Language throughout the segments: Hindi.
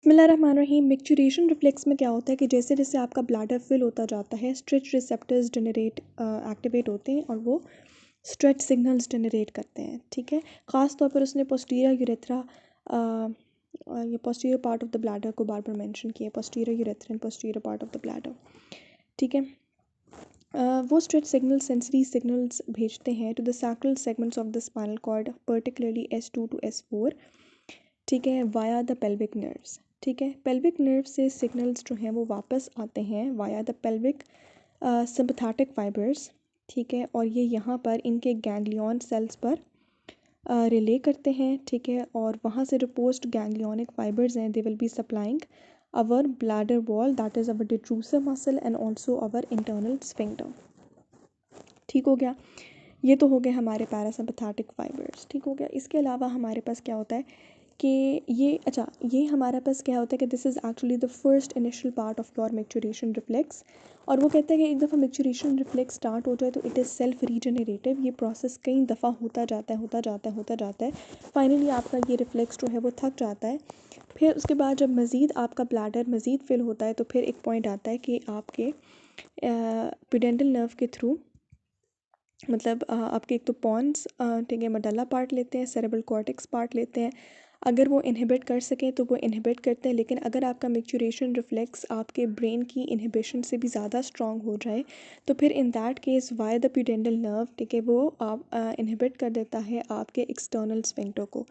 बिस्मिल्लाहिर्रहमानिर्रहीम। मिक्चुरेशन रिफ्लेक्स में क्या होता है कि जैसे जैसे आपका ब्लैडर फिल होता जाता है स्ट्रेच रिसेप्टर्स एक्टिवेट होते हैं और वो स्ट्रेच सिग्नल्स जनरेट करते हैं। ठीक है, ख़ास तौर पर उसने पोस्टीरियर यूरेथ्रा ये posterior part of the bladder को बार बार मेंशन किया, posterior urethra and posterior part of the bladder. ठीक है, वो स्ट्रेच सिग्नल सेंसरी सिग्नल्स भेजते हैं to the sacral segments of the spinal cord, particularly S2 to S4। ठीक है, वाया द पेल्विक नर्व्स। ठीक है, पेल्विक नर्व से सिग्नल्स जो हैं वो वापस आते हैं via the pelvic sympathetic fibres. ठीक है, और ये यहाँ पर इनके गैंग्लियन सेल्स पर रिले करते हैं। ठीक है, और वहाँ से जो पोस्ट गैंग्लियोनिक फाइबर्स हैं they will be supplying our bladder wall, that is our detrusor muscle and also our internal sphincter. ठीक हो गया, ये तो हो गए हमारे पैरासिम्पैथेटिक फाइबर्स। ठीक हो गया, इसके अलावा हमारे पास क्या होता है कि ये हमारे पास क्या होता है कि this is actually the first initial part of your maturation reflex. और वो कहते हैं कि एक दफ़ा मैच्योरेशन रिफ्लेक्स स्टार्ट हो जाए तो इट इज़ सेल्फ रीजनरेटिव। ये प्रोसेस कई दफ़ा होता जाता है। फाइनली आपका ये रिफ्लेक्स जो है वो थक जाता है। फिर उसके बाद जब मज़ीद आपका ब्लैडर मज़ीद फिल होता है तो फिर एक पॉइंट आता है कि आपके पिडेंटल नर्व के थ्रू, मतलब आपके एक तो पॉन्स, ठीक है, मडल्ला पार्ट लेते हैं, सेरेब्रल कॉर्टेक्स पार्ट लेते हैं। अगर वो इनहिबिट कर सकें तो वो इनहिबिट करते हैं, लेकिन अगर आपका मैच्योरेशन रिफ्लेक्स आपके ब्रेन की इनहिबिशन से भी ज़्यादा स्ट्रॉन्ग हो जाए तो फिर in that case via the प्यूडेंटल nerve, ठीक है, वो आप इनहिबिट कर देता है आपके एक्सटर्नल स्फिंक्टर को।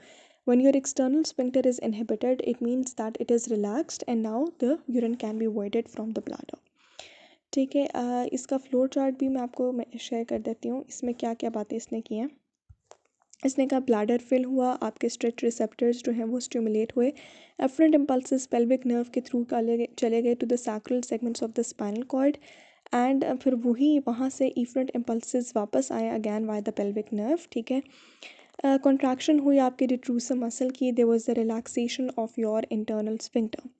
When your external sphincter is inhibited, it means that it is relaxed and now the urine can be voided from the bladder। ठीक है, इसका फ्लो चार्ट भी मैं आपको शेयर कर देती हूँ। इसमें क्या क्या बातें इसने की हैं। इसने कहा ब्लैडर फिल हुआ, आपके स्ट्रेच रिसेप्टर्स जो हैं वो स्टिमुलेट हुए, एफरेंट इम्पल्सेस पेल्विक नर्व के थ्रू चले गए to the sacral segments of the spinal cord and फिर वही वहाँ से इफरेंट इम्पल्सेस वापस आए again via the pelvic nerve. ठीक है, कॉन्ट्रैक्शन हुई आपके डिट्रूसिव मसल की, there was the relaxation of your internal sphincter,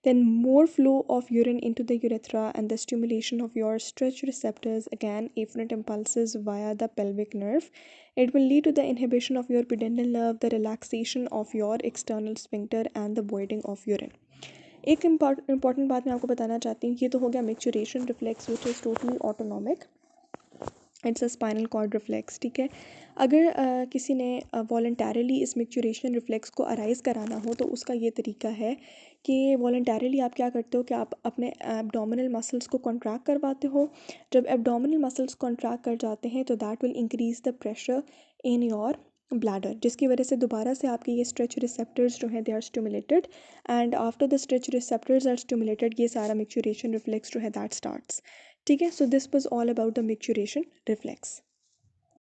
then more flow of urine into the urethra and the stimulation of your stretch receptors, again afferent impulses via the pelvic nerve. It will lead to the inhibition of your pudendal nerve, the relaxation of your external sphincter and the voiding of urine. एक इम्पॉर्टेंट बात मैं आपको बताना चाहती हूँ, ये तो हो गया micturition reflex which is totally autonomic, it's a spinal cord reflex. ठीक है, अगर किसी ने वॉलंटरली इस मैच्योरेशन रिफ्लेक्स को अराइज कराना हो तो उसका ये तरीका है कि वॉलंटरली आप क्या करते हो कि आप अपने एब्डोमिनल मसल्स को कॉन्ट्रैक्ट करवाते हो। जब एब्डोमिनल मसल्स कॉन्ट्रैक्ट कर जाते हैं तो that will increase the pressure in your bladder, जिसकी वजह से दोबारा से आपके ये स्ट्रेच रिसेप्टर्स जो हैं they are stimulated and after the stretch receptors are stimulated ये सारा मैच्योरेशन रिफ्लेक्स जो है दैट स्टार्ट्स। ठीक है, so this was all about the maturation reflex.